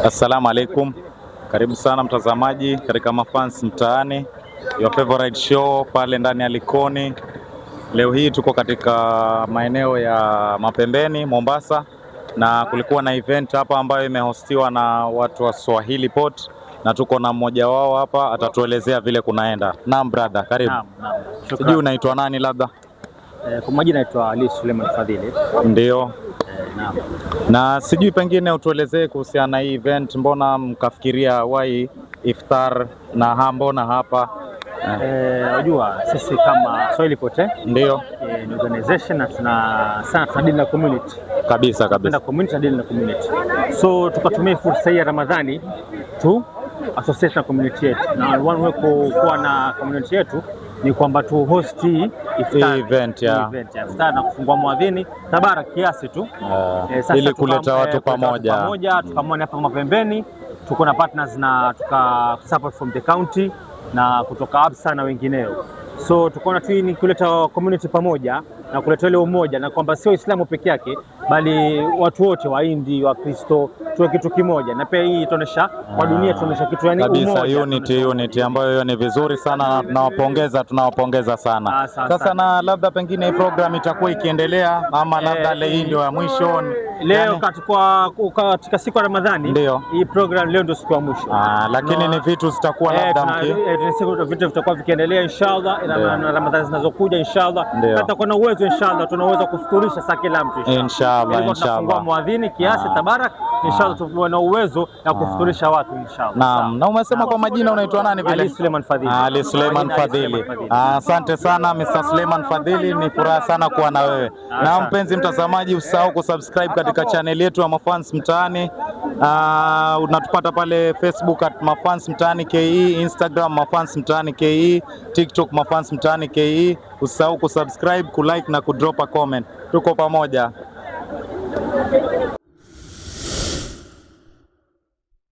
Assalamu alaikum, karibu sana mtazamaji katika Mafans Mtaani, your favorite show pale ndani ya Likoni. Leo hii tuko katika maeneo ya Mapembeni Mombasa, na kulikuwa na event hapa ambayo imehostiwa na watu wa Swahili Pot, na tuko na mmoja wao hapa, atatuelezea vile kunaenda. Naam brother, karibu. Naam. Sijui unaitwa nani labda? Kwa majina naitwa Ali Suleiman Fadhili. Ndio. Naam. Na sijui pengine utuelezee kuhusiana na hii event, mbona mkafikiria wai iftar na mbona hapa? Unajua sisi kama Swahili Pot Ndio. Ni organization na tunadili na community. Kabisa. Tunadili na community. So tukatumia fursa hii ya Ramadhani tu associate na community yetu. Na one way kuwa na community yetu ni kwamba tu host iftar event ya iftar na kufungua muadhini tabarak kiasi tu ili kuleta watu pamoja. Tukamwona hapa Mapembeni tuko na partners na tuka support from the county na kutoka Absa na wengineo. So tukaona tu ni kuleta community pamoja na kuleta ile umoja, na kwamba sio Uislamu peke yake bali watu wote wa Hindi wa Kristo tuwe kitu kimoja, na pia hii itaonesha kwa dunia, tuonesha kitu yani kabisa, umoja, unity ambayo hiyo ni vizuri sana, na tunawapongeza sana. Sasa na labda pengine hii program itakuwa ikiendelea ama labda hii ndio ya mwisho leo katika siku ya Ramadhani. Hii program leo ndio siku ya mwisho, lakini ni vitu zitakuwa labda vitu vitakuwa vikiendelea inshallah, na Ramadhani zinazokuja inshallah tutakuwa na uwezo inshallah, tunaweza kufuturisha saa kila mtu inshallah. Tunafungua muadhini kiasi tabarak inshallah, tuwe na uwezo ya kufuturisha watu inshallah. Naam. Na umesema kwa majina unaitwa nani vile? Ali Suleiman Fadhili. Ali Suleiman Fadhili. Asante sana Mr. Suleiman Fadhili, ni furaha sana kuwa na wewe. Na mpenzi mtazamaji, usahau kusubscribe katika channel yetu ya Mafans Mtaani. Unatupata pale Facebook at Mafans Mtaani KE, Instagram Mafans Mtaani KE, TikTok Mafans Mtaani KE. Usahau kusubscribe, kulike na kudrop a comment. Tuko pamoja.